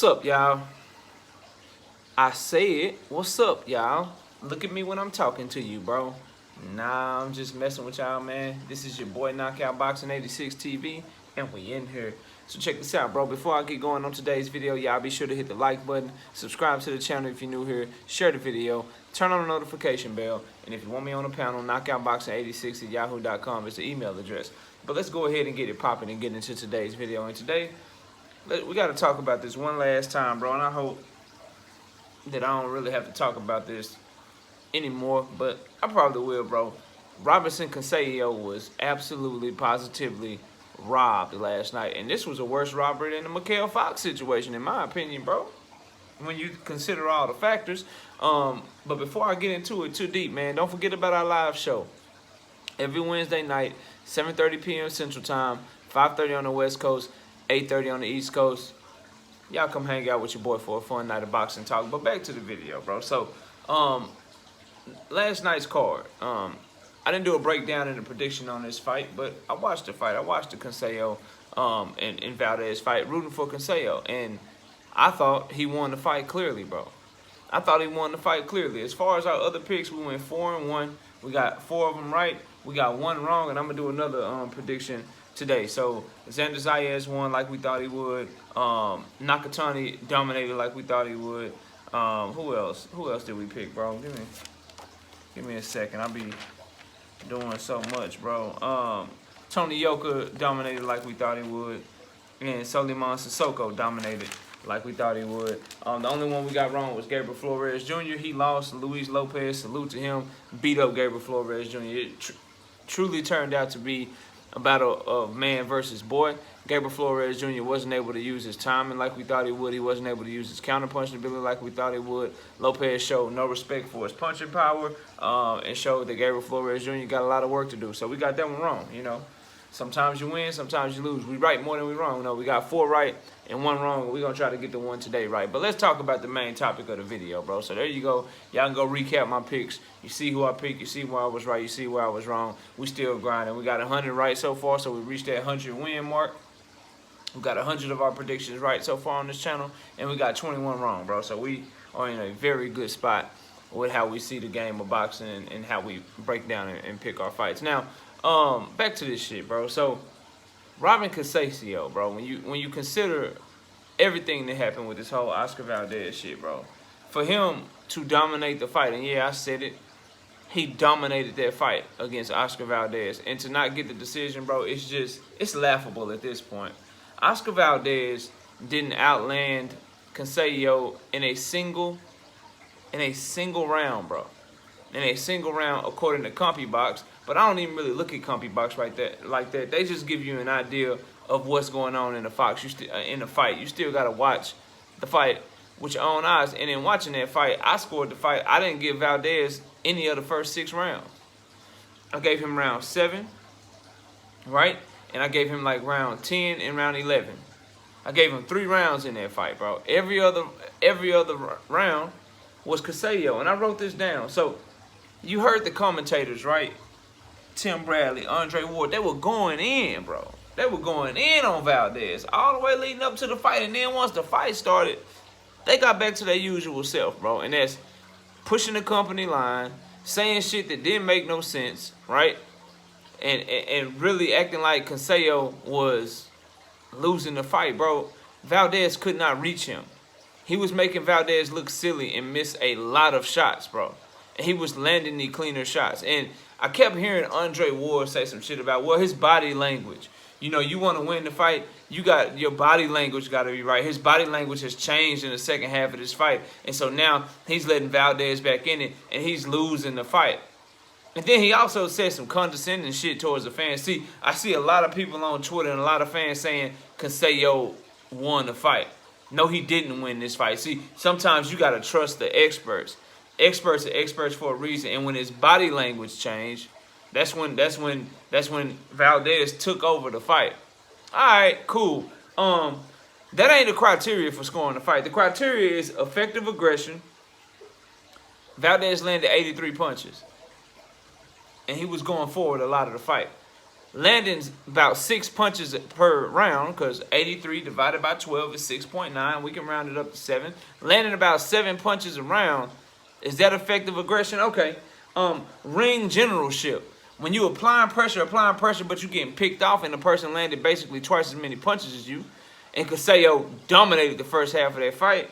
up, y'all? I said, what's up, y'all? Look at me when I'm talking to you, bro. Nah, I'm just messing with y'all, man. This is your boy Knockout Boxing 86 TV, and we in here. So check this out, bro. Before I get going on today's video, y'all be sure to hit the like button, subscribe to the channel if you're new here, share the video, turn on the notification bell, and if you want me on the panel, knockoutboxing86 at yahoo.com is the email address. But let's go ahead and get it popping and get into today's video. And today, we got to talk about this one last time, bro, and I hope that I don't really have to talk about this anymore, but I probably will, bro. Robson Conceicao was absolutely, positively robbed last night, and this was a worse robbery than the Mikhail Fox situation, in my opinion, bro, when you consider all the factors. But before I get into it too deep, man, don't forget about our live show. Every Wednesday night, 7:30 p.m. Central Time, 5:30 on the West Coast, 8:30 on the East Coast. Y'all come hang out with your boy for a fun night of boxing talk. But back to the video, bro. So, last night's card. I didn't do a breakdown and a prediction on this fight, but I watched the fight. I watched the Conceicao and Valdez fight, rooting for Conceicao. And I thought he won the fight clearly, bro. I thought he won the fight clearly. As far as our other picks, we went 4-1. We got 4 of them right. We got 1 wrong, and I'm going to do another prediction today. So Xander Zayas won like we thought he would. Nakatani dominated like we thought he would. Who else? Who else did we pick, bro? Give me a second. I'll be doing so much, bro. Tony Yoka dominated like we thought he would. And Suleiman Sissoko dominated like we thought he would. The only one we got wrong was Gabriel Flores Jr. He lost. Luis Lopez, salute to him, beat up Gabriel Flores Jr. It truly turned out to be a battle of man versus boy. Gabriel Flores Jr. wasn't able to use his timing like we thought he would. He wasn't able to use his counter-punching ability like we thought he would. Lopez showed no respect for his punching power and showed that Gabriel Flores Jr. got a lot of work to do. So we got that one wrong, you know. Sometimes you win, sometimes you lose. We right more than we wrong. No, we got 4 right and 1 wrong. We're going to try to get the one today right. But let's talk about the main topic of the video, bro. So there you go. Y'all can go recap my picks. You see who I picked. You see where I was right. You see where I was wrong. We still grinding. We got 100 right so far, so we reached that 100 win mark. We got 100 of our predictions right so far on this channel, and we got 21 wrong, bro. So we are in a very good spot with how we see the game of boxing and how we break down and pick our fights. Now, back to this shit, bro. So, Robson Conceicao, bro, when you consider everything that happened with this whole Oscar Valdez shit, bro, for him to dominate the fight, and yeah, I said it, he dominated that fight against Oscar Valdez, and to not get the decision, bro, it's laughable at this point. Oscar Valdez didn't outland Conceicao in a single round, bro. In a single round, according to CompuBox. But I don't even really look at CompuBox like that. They just give you an idea of what's going on in the fight. You still gotta watch the fight with your own eyes. And in watching that fight, I scored the fight. I didn't give Valdez any of the first 6 rounds. I gave him round 7, right? And I gave him like round 10 and round 11. I gave him 3 rounds in that fight, bro. Every other round was Conceicao, and I wrote this down. So you heard the commentators, right? Tim Bradley, Andre Ward, they were going in, bro. They were going in on Valdez all the way leading up to the fight. And then once the fight started, they got back to their usual self, bro. And that's pushing the company line, saying shit that didn't make no sense, right? And really acting like Conceicao was losing the fight, bro. Valdez could not reach him. He was making Valdez look silly and miss a lot of shots, bro. And he was landing the cleaner shots. And I kept hearing Andre Ward say some shit about, well, his body language. You know, you want to win the fight, your body language got to be right. His body language has changed in the second half of this fight. And so now he's letting Valdez back in it, and he's losing the fight. And then he also said some condescending shit towards the fans. See, I see a lot of people on Twitter and a lot of fans saying Conceicao won the fight. No, he didn't win this fight. See, sometimes you got to trust the experts. Experts are experts for a reason. And when his body language changed, that's when Valdez took over the fight. All right, cool. That ain't the criteria for scoring the fight. The criteria is effective aggression. Valdez landed 83 punches. And he was going forward a lot of the fight. landing about 6 punches per round, because 83 divided by 12 is 6.9. We can round it up to 7. Landing about 7 punches a round. Is that effective aggression? Okay. Ring generalship. When you applying pressure, but you getting picked off, and the person landed basically twice as many punches as you, and Conceicao dominated the first half of that fight.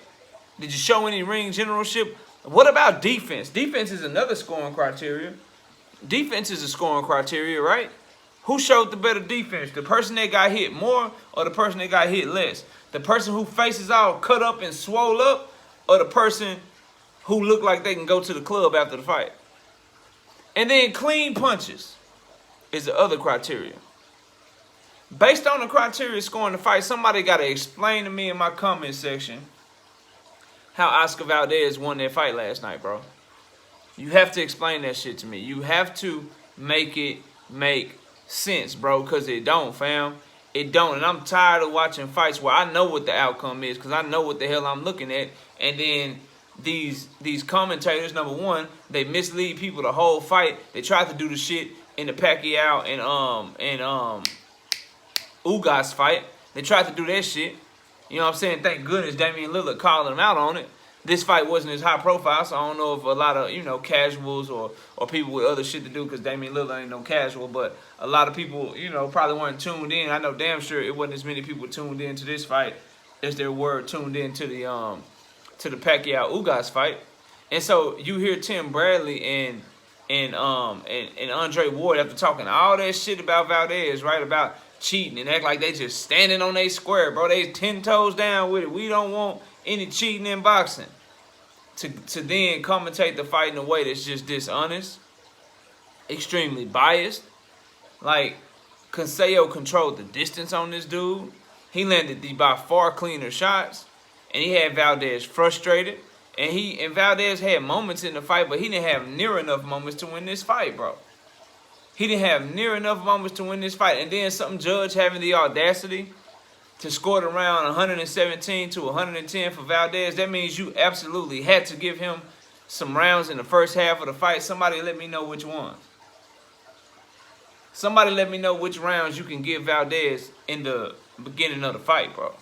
Did you show any ring generalship? What about defense? Defense is another scoring criteria. Defense is a scoring criteria, right? Who showed the better defense? The person that got hit more or the person that got hit less? The person who faces all cut up and swole up, or the person who looked like they can go to the club after the fight? And then clean punches is the other criteria. Based on the criteria of scoring the fight, somebody got to explain to me in my comment section how Oscar Valdez won that fight last night, bro. You have to explain that shit to me. You have to make it make sense, bro, because it don't, fam. It don't. And I'm tired of watching fights where I know what the outcome is, because I know what the hell I'm looking at. And then these commentators, number one, they mislead people the whole fight. They tried to do the shit in the Pacquiao and Ugas fight. They tried to do that shit. You know what I'm saying? Thank goodness Damian Lillard called him out on it. This fight wasn't as high profile, so I don't know if a lot of, casuals or people with other shit to do, because Damian Lillard ain't no casual, but a lot of people, probably weren't tuned in. I know damn sure it wasn't as many people tuned in to this fight as there were tuned in to the Pacquiao Ugas fight. And so you hear Tim Bradley and Andre Ward, after talking all that shit about Valdez, right, about cheating, and act like they just standing on their square, bro. They 10 toes down with it. We don't want any cheating in boxing. To then commentate the fight in a way that's just dishonest, extremely biased. Like, Conceicao controlled the distance on this dude. He landed the by far cleaner shots, and he had Valdez frustrated. And Valdez had moments in the fight, but he didn't have near enough moments to win this fight, bro. He didn't have near enough moments to win this fight. And then some judge having the audacity to score the round 117 to 110 for Valdez. That means you absolutely had to give him some rounds in the first half of the fight. Somebody let me know which ones. Somebody let me know which rounds you can give Valdez in the beginning of the fight, bro.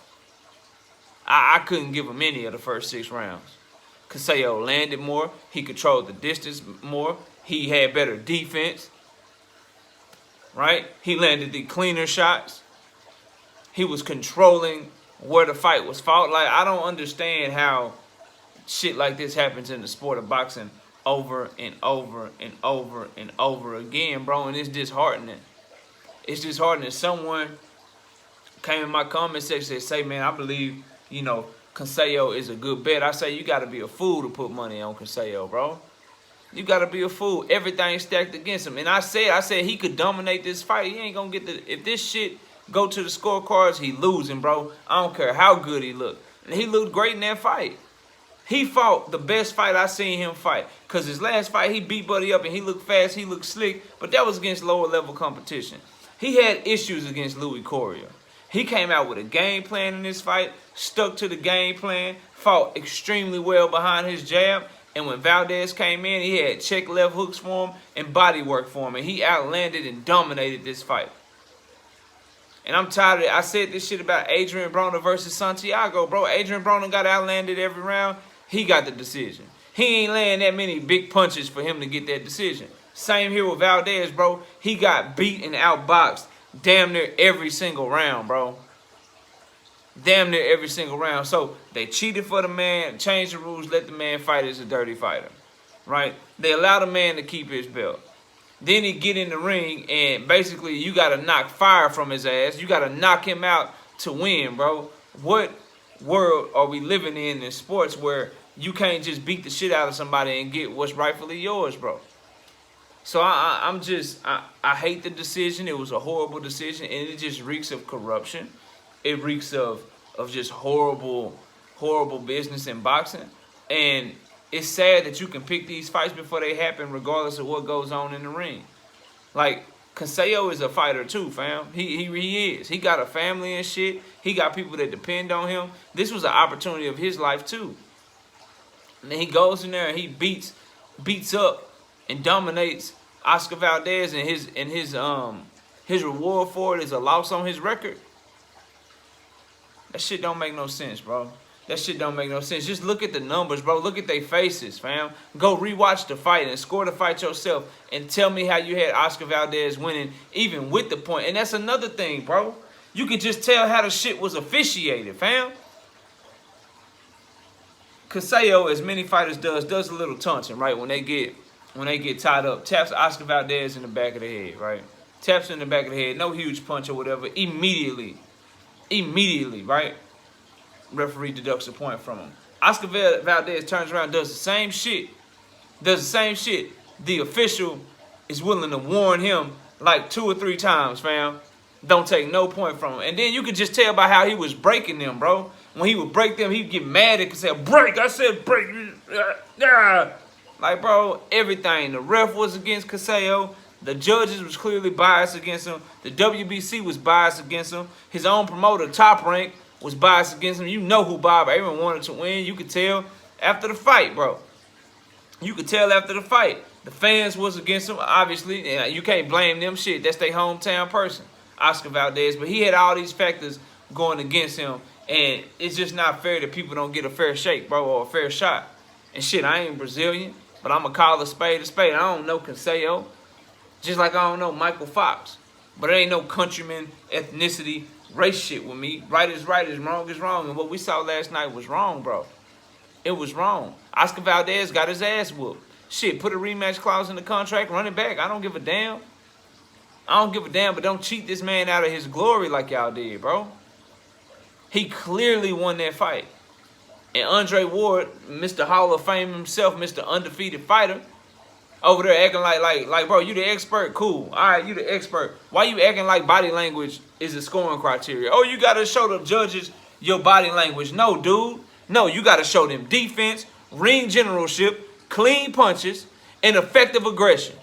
I couldn't give him any of the first 6 rounds. Conceicao landed more. He controlled the distance more. He had better defense. Right? He landed the cleaner shots. He was controlling where the fight was fought. Like, I don't understand how shit like this happens in the sport of boxing over and over and over and over again, bro. And it's disheartening. It's disheartening. Someone came in my comment section and say, man, I believe, Conceicao is a good bet. I say, you got to be a fool to put money on Conceicao, bro. You got to be a fool. Everything stacked against him. And I said he could dominate this fight. He ain't going to get if this shit go to the scorecards, he losing, bro. I don't care how good he looked. And he looked great in that fight. He fought the best fight I seen him fight. Because his last fight, he beat Buddy up and he looked fast, he looked slick. But that was against lower level competition. He had issues against Louis Correa. He came out with a game plan in this fight, stuck to the game plan, fought extremely well behind his jab. And when Valdez came in, he had check left hooks for him and body work for him. And he outlanded and dominated this fight. And I'm tired of it. I said this shit about Adrian Broner versus Santiago, bro. Adrian Broner got outlanded every round. He got the decision. He ain't laying that many big punches for him to get that decision. Same here with Valdez, bro. He got beat and outboxed damn near every single round, bro. Damn near every single round. So they cheated for the man, changed the rules, let the man fight as a dirty fighter, right? They allow the man to keep his belt. Then he get in the ring, and basically you got to knock fire from his ass. You got to knock him out to win, bro. What world are we living in sports where you can't just beat the shit out of somebody and get what's rightfully yours, bro? So I hate the decision. It was a horrible decision, and it just reeks of corruption. It reeks of just horrible business in boxing. And it's sad that you can pick these fights before they happen regardless of what goes on in the ring. Like, Conceicao is a fighter too, fam. He is. He got a family and shit. He got people that depend on him. This was an opportunity of his life too. And then he goes in there and he beats up and dominates Oscar Valdez and his his reward for it is a loss on his record. That shit don't make no sense, bro. That shit don't make no sense. Just look at the numbers, bro. Look at their faces, fam. Go rewatch the fight and score the fight yourself and tell me how you had Oscar Valdez winning even with the point. And that's another thing, bro. You can just tell how the shit was officiated, fam. Conceicao, as many fighters does a little taunting, right? When they get tied up, taps Oscar Valdez in the back of the head, right? Taps in the back of the head, no huge punch or whatever. Immediately, right? Referee deducts a point from him. Oscar Valdez turns around, does the same shit. The official is willing to warn him like 2 or 3 times, fam. Don't take no point from him. And then you could just tell by how he was breaking them, bro. When he would break them, he'd get mad and say, break. I said break. Like, bro, everything. The ref was against Conceicao. The judges was clearly biased against him. The WBC was biased against him. His own promoter, Top Rank, was biased against him. You know who Bob Arum wanted to win. You could tell after the fight, bro. You could tell after the fight. The fans was against him, obviously. And you can't blame them. Shit, that's their hometown person, Oscar Valdez. But he had all these factors going against him. And it's just not fair that people don't get a fair shake, bro, or a fair shot. And shit, I ain't Brazilian, but I'm going to call a spade a spade. I don't know Conceicao, just like I don't know Michael Fox. But it ain't no countryman, ethnicity, race shit with me. Right is wrong is wrong. And what we saw last night was wrong, bro. It was wrong. Oscar Valdez got his ass whooped. Shit, put a rematch clause in the contract, run it back. I don't give a damn. But don't cheat this man out of his glory like y'all did, bro. He clearly won that fight. And Andre Ward, Mr. Hall of Fame himself, Mr. Undefeated Fighter, over there acting like, bro, you the expert? Cool. All right, you the expert. Why you acting like body language is a scoring criteria? Oh, you got to show the judges your body language. No, dude. No, you got to show them defense, ring generalship, clean punches, and effective aggression.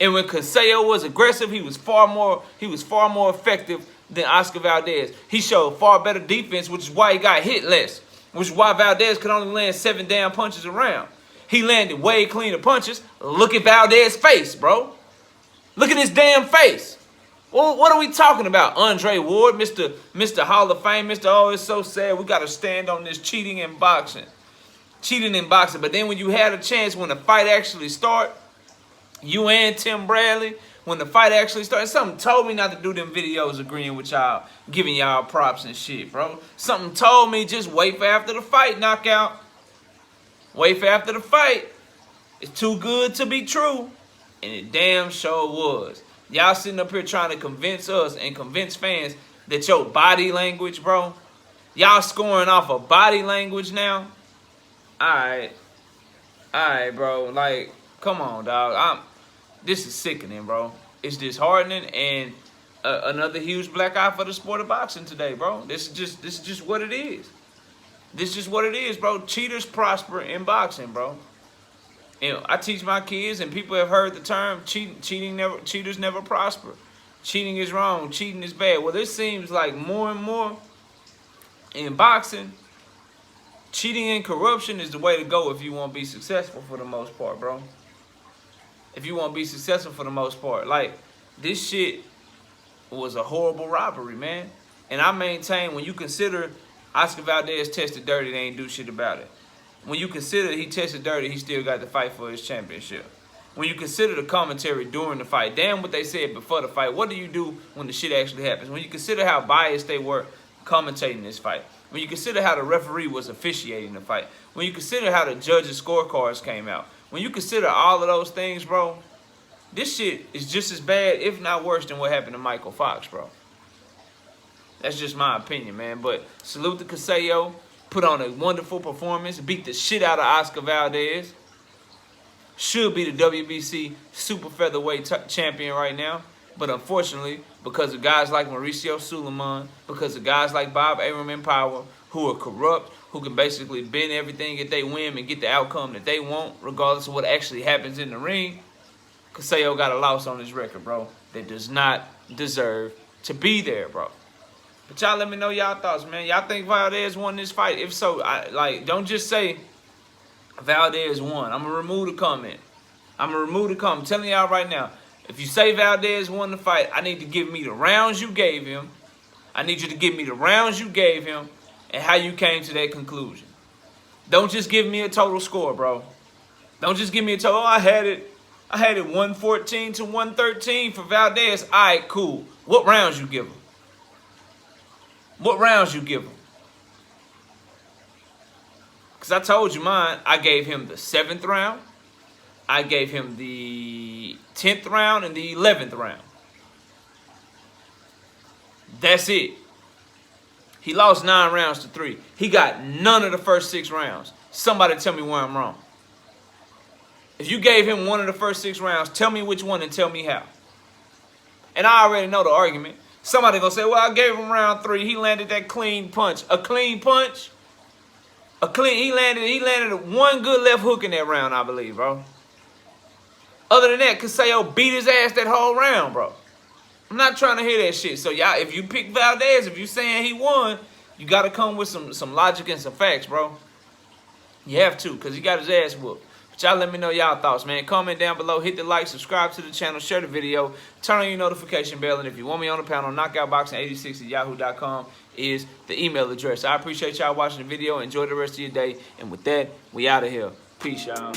And when Conceicao was aggressive, he was far more effective than Oscar Valdez. He showed far better defense, which is why he got hit less, which is why Valdez could only land 7 damn punches around. He landed way cleaner punches. Look at Valdez's face, bro. Look at his damn face. Well, what are we talking about? Andre Ward, Mr. Hall of Fame, Mr. Oh, it's so sad. We got to stand on this cheating in boxing. But then when you had a chance, when the fight actually start, you and Tim Bradley, when the fight actually started, something told me not to do them videos agreeing with y'all, giving y'all props and shit, bro. Something told me just wait for after the fight, knockout. Wait for after the fight. It's too good to be true. And it damn sure was. Y'all sitting up here trying to convince us and convince fans that your body language, bro, y'all scoring off of body language now? Alright, bro. Like, come on, dog. This is sickening, bro. It's disheartening and another huge black eye for the sport of boxing today, bro. This is just what it is. This is just what it is, bro. Cheaters prosper in boxing, bro. You know, I teach my kids, and people have heard the term cheaters never prosper. Cheating is wrong. Cheating is bad. Well, it seems like more and more in boxing, cheating and corruption is the way to go if you want to be successful for the most part, bro. If you want to be successful for the most part. Like, this shit was a horrible robbery, man. And I maintain when you consider Oscar Valdez tested dirty, they ain't do shit about it. When you consider he tested dirty, he still got to fight for his championship. When you consider the commentary during the fight, damn what they said before the fight, what do you do when the shit actually happens? When you consider how biased they were commentating this fight, when you consider how the referee was officiating the fight, when you consider how the judges' scorecards came out, when you consider all of those things, bro, this shit is just as bad, if not worse, than what happened to Michael Fox, bro. That's just my opinion, man. But salute to Conceicao. Put on a wonderful performance. Beat the shit out of Oscar Valdez. Should be the WBC super featherweight champion right now. But unfortunately, because of guys like Mauricio Suleiman, because of guys like Bob Arum in power, who are corrupt, who can basically bend everything that they win and get the outcome that they want, regardless of what actually happens in the ring, Conceicao got a loss on his record, bro, that does not deserve to be there, bro. But y'all let me know y'all thoughts, man. Y'all think Valdez won this fight? If so, don't just say Valdez won. I'm going to remove the comment. I'm telling y'all right now, If you say Valdez won the fight, I need to give me the rounds you gave him. I need you to give me the rounds you gave him and how you came to that conclusion. Don't just give me a total score, bro. Don't just give me a total. Oh, I had it 114 to 113 for Valdez. All right, cool. What rounds you give him? What rounds you give him? Because I told you mine. I gave him the 7th round. I gave him the 10th round and the 11th round. That's it. He lost 9 rounds to 3. He got none of the first 6 rounds. Somebody tell me where I'm wrong. If you gave him one of the first 6 rounds, tell me which one and tell me how. And I already know the argument. Somebody gonna say, well, I gave him round 3. He landed that clean punch. A clean punch? He landed one good left hook in that round, I believe, bro. Other than that, Conceicao beat his ass that whole round, bro. I'm not trying to hear that shit. So, y'all, if you pick Valdez, if you saying he won, you got to come with some logic and some facts, bro. You have to, because he got his ass whooped. But y'all let me know y'all thoughts, man. Comment down below. Hit the like, subscribe to the channel, share the video, turn on your notification bell. And if you want me on the panel, knockoutboxing86@yahoo.com is the email address. I appreciate y'all watching the video. Enjoy the rest of your day. And with that, we out of here. Peace, y'all.